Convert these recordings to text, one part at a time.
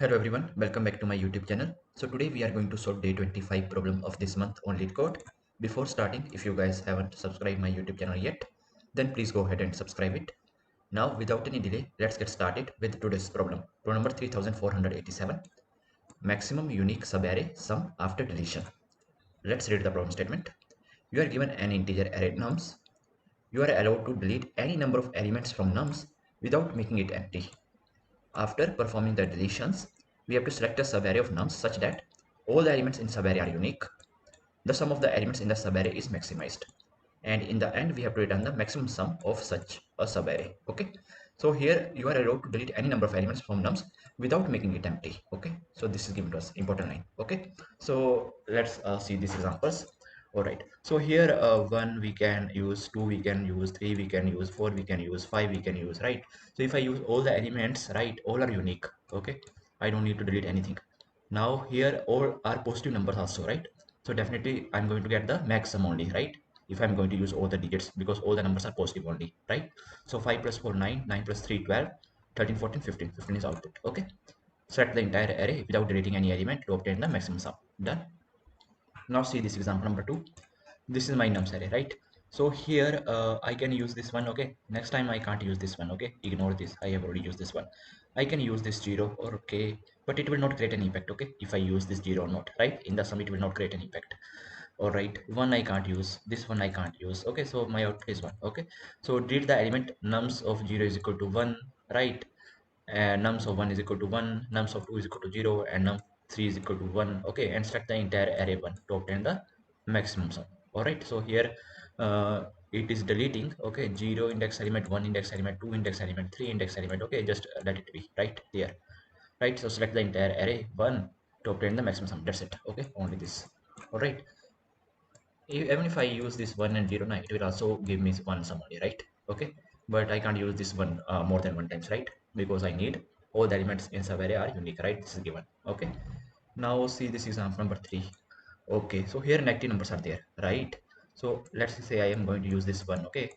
Hello everyone, welcome back to my YouTube channel. So today we are going to solve day 25 problem of this month on LeetCode. Before starting, if you guys haven't subscribed my YouTube channel yet, then please go ahead and subscribe it. Now without any delay, let's get started with today's problem. Problem number 3487, maximum unique subarray sum after deletion. Let's read the problem statement. You are given an integer array nums. You are allowed to delete any number of elements from nums without making it empty. After performing the deletions, we have to select a subarray of nums such that all the elements in subarray are unique. The sum of the elements in the subarray is maximized. And in the end, we have to return the maximum sum of such a subarray. Okay. So here you are allowed to delete any number of elements from nums without making it empty. Okay. So this is given to us, important line. Okay. So let's see these examples. All right. So here 1 we can use, 2 we can use, 3 we can use, 4 we can use, 5 we can use, right? So if I use all the elements, right, all are unique. Okay. I don't need to delete anything. Now here all are positive numbers also, right? So definitely I'm going to get the maximum only, right? If I'm going to use all the digits because all the numbers are positive only, right? So 5 plus 4 9, 9 plus 3 12, 13 14 15, 15 is output. Okay, select the entire array without deleting any element to obtain the maximum sum. Done. Now see this example number 2. This is my nums array, right? So here I can use this one. Okay, next time I can't use this one. Okay, ignore this, I have already used this one. I can use this 0 or okay, but it will not create an impact. Okay, if I use this 0 or not, right, in the sum it will not create an impact. All right, one I can't use, this one I can't use. Okay, so my output is 1. Okay, so delete the element nums of 0 is equal to 1, right? And nums of 1 is equal to 1, nums of 2 is equal to 0, and num 3 is equal to 1. Okay, and select the entire array 1 to obtain the maximum sum. All right, so here it is deleting. Okay, 0 index element, 1 index element, 2 index element, 3 index element. Okay, just let it be right there, right? So select the entire array 1 to obtain the maximum sum. That's it. Okay, only this. All right, even if I use this 1 and 0 now, it will also give me one sum only, right? Okay, but I can't use this one more than one times, right? Because I need all the elements in subarray are unique, right? This is given. Okay, now see this example number 3. Okay, so here negative numbers are there, right? So let's say I am going to use this one. Okay,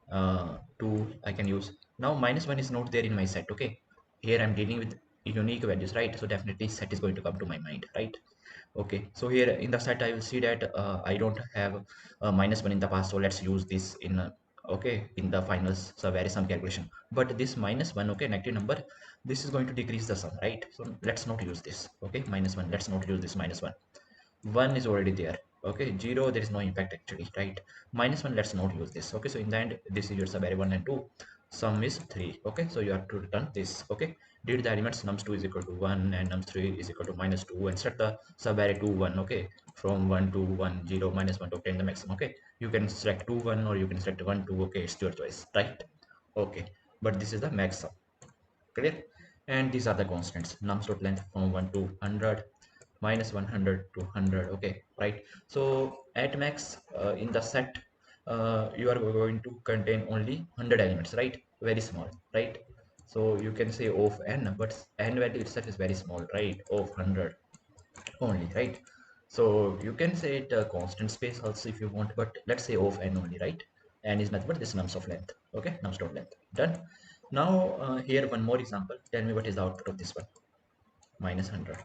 2 I can use. Now minus 1 is not there in my set. Okay, here I'm dealing with unique values, right? So definitely set is going to come to my mind, right? Okay, so here in the set I will see that I don't have minus 1 in the past, so let's use this in okay, in the final subarray sum calculation. But this minus 1, okay, negative number, this is going to decrease the sum, right? So let's not use this. Okay, minus 1, let's not use this minus 1. 1 is already there. Okay, 0, there is no impact actually, right? Minus 1, let's not use this. Okay, so in the end this is your subarray 1 and 2, sum is 3. Okay, so you have to return this. Okay, did the elements nums 2 is equal to 1 and nums 3 is equal to minus 2, and set the subarray 2 1. Okay, from 1 to 1 0 minus 1 to obtain the maximum. Okay, you can select 2 1 or you can select 1 2. Okay, it's your choice, right? Okay, but this is the max sum. Clear? And these are the constants. Nums dot length from 1 to 100, minus 100 to 100. Okay, right? So at max in the set you are going to contain only 100 elements, right? Very small, right? So you can say of n, but n value itself is very small, right? Of 100 only, right? So you can say it constant space also if you want, but let's say of n only, right? N is nothing but this nums of length. Okay, nums dot length. Done. Now here one more example. Tell me what is the output of this one. Minus 100.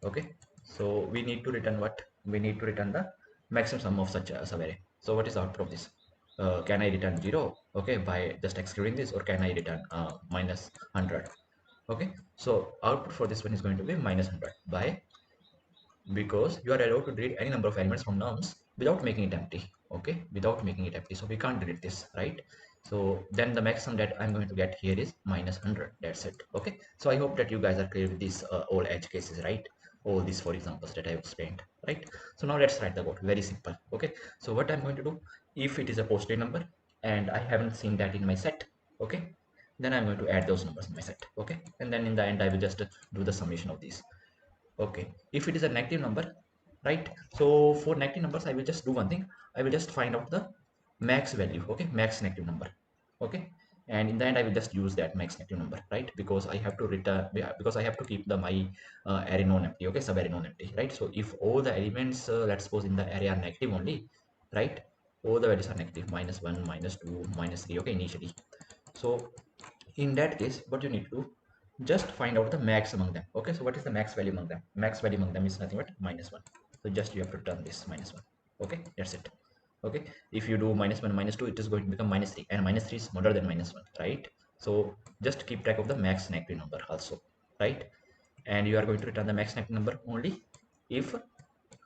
Okay, so we need to return what? We need to return the maximum sum of such a subarray. So what is the output of this? Can I return 0? Okay, by just excluding this, or can I return minus 100? Okay, so output for this one is going to be minus 100 by, because you are allowed to delete any number of elements from nums without making it empty. Okay, without making it empty, so we can't delete this, right? So then the maximum that I'm going to get here is minus 100. That's it. Okay, so I hope that you guys are clear with these all edge cases, right? All these 4 examples that I have explained, right? So now let's write the code. Very simple. Okay, so what I'm going to do, if it is a positive number and I haven't seen that in my set, okay, then I'm going to add those numbers in my set. Okay, and then in the end I will just do the summation of these. Okay, if it is a negative number, right? So for negative numbers I will just do one thing. I will just find out the max value. Okay, max negative number. Okay, and in the end I will just use that max negative number, right? Because I have to return, because I have to keep the my array non-empty. Okay, sub-array non-empty, right? So if all the elements let's suppose in the array are negative only, right? All the values are negative, minus 1 minus 2 minus 3. Okay, initially. So in that case what you need to do, just find out the max among them. Okay, so what is the max value among them? Max value among them is nothing but -1. So just you have to turn this -1. Okay, that's it. Okay, if you do -1 -2, it is going to become -3, and -3 is smaller than -1, right? So just keep track of the max negative number also, right? And you are going to return the max negative number only if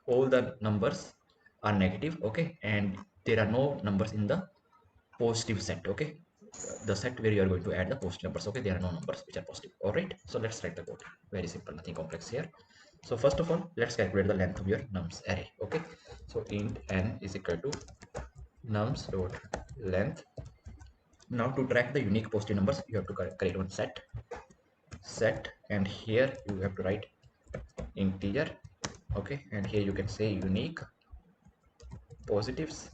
all the numbers are negative. Okay, and there are no numbers in the positive set. Okay, the set where you are going to add the positive numbers. Okay, there are no numbers which are positive. All right, so let's write the code. Very simple, nothing complex here. So first of all, let's calculate the length of your nums array. Okay, so int n is equal to nums dot length. Now to track the unique positive numbers, you have to create one set, and here you have to write integer. Okay, and here you can say unique positives.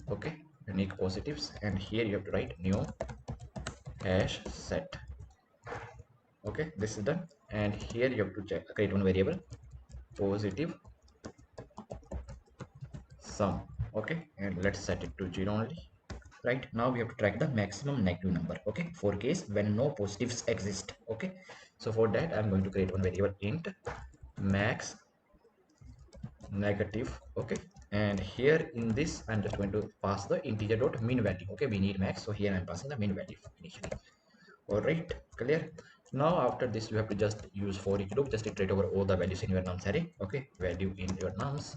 Okay, unique positives, and here you have to write new hash set. Okay, this is done, and here you have to create one variable positive sum. Okay, and let's set it to 0 only. Right, now we have to track the maximum negative number. Okay, for case when no positives exist. Okay, so for that I'm going to create one variable int max negative. Okay, and here in this I'm just going to pass the integer dot mean value. Okay, we need max, so here I'm passing the mean value initially. All right, clear. Now after this you have to just use for each loop, just iterate over all the values in your nums array. Okay, value in your nums.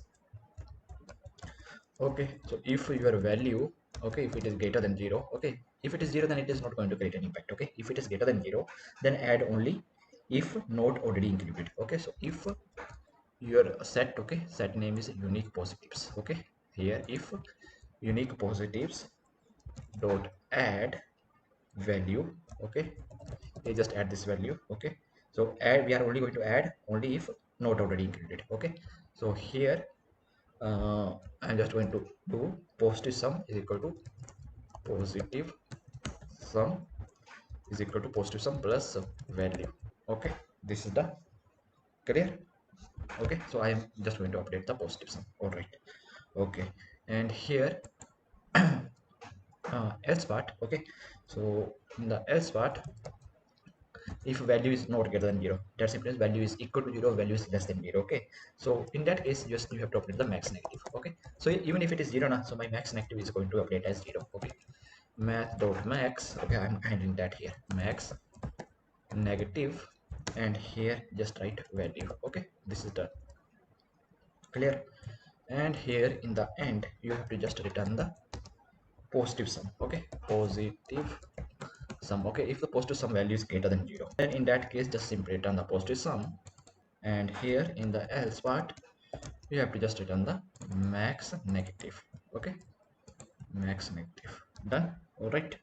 Okay, so if your value, okay, if it is greater than 0, okay, if it is 0 then it is not going to create an impact. Okay, if it is greater than 0 then add only if not already included. Okay, so if your set, okay, set name is unique positives. Okay, here if unique positives dot add value. Okay, you just add this value. Okay, so add, we are only going to add only if not already included. Okay, so here I'm just going to do positive sum is equal to positive sum is equal to positive sum plus value. Okay, this is the clear. Okay, so I am just going to update the positive sum. All right. Okay, and here else part. Okay, so in the else part, if value is not greater than 0, that simply means value is equal to 0, value is less than 0. Okay, so in that case just you have to update the max negative. Okay, so even if it is 0 now, so my max negative is going to update as 0. Okay, math dot max. Okay, I'm handling that here, max negative, and here just write value. Okay, this is done, clear. And here in the end you have to just return the positive sum. Okay, positive sum. Okay, if the positive sum value is greater than 0, then in that case just simply return the positive sum. And here in the else part you have to just return the max negative. Okay, max negative, done. All right.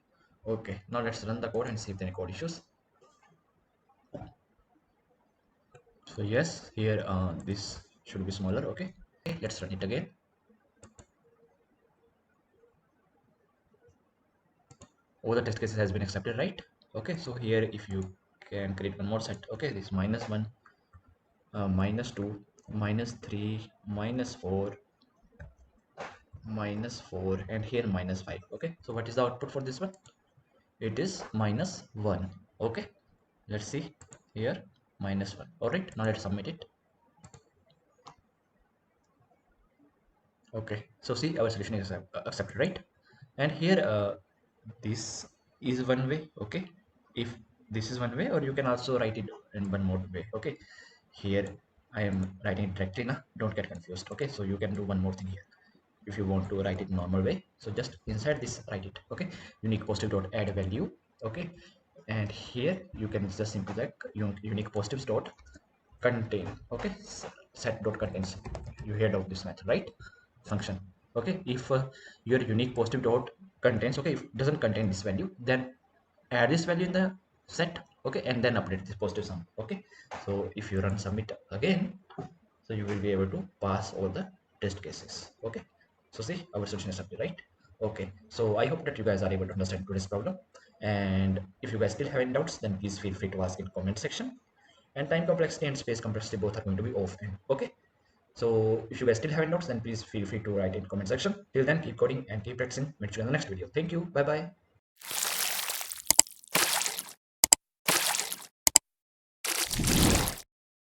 Okay, now let's run the code and see if there are any code issues. So yes, here this should be smaller. Okay, let's run it again. All the test cases has been accepted, right? Okay, so here if you can create one more set. Okay, this -1, -2, -3, -4, -4, and here -5. Okay, so what is the output for this one? It is -1. Okay, let's see here, -1. All right, now let's submit it. Okay, so see our solution is accepted, right? And here this is one way. Okay, if this is one way, or you can also write it in one more way. Okay, here I am writing it directly now, don't get confused. Okay, so you can do one more thing here if you want to write it normal way. So just inside this write it. Okay, unique positive dot add value. Okay, and here you can just simply like unique positives dot contain. Okay, set dot contains, you heard of this method, right? Function. Okay, if your unique positive dot contains, okay, if it doesn't contain this value, then add this value in the set. Okay, and then update this positive sum. Okay, so if you run submit again, so you will be able to pass all the test cases. Okay, so see our solution is up, right? Okay, so I hope that you guys are able to understand today's problem, and if you guys still have any doubts, then please feel free to ask in comment section. And time complexity and space complexity both are going to be off end. Okay, so if you guys still have any notes, then please feel free to write in comment section. Till then, keep coding and keep practicing. Meet you in the next video. Thank you. Bye bye.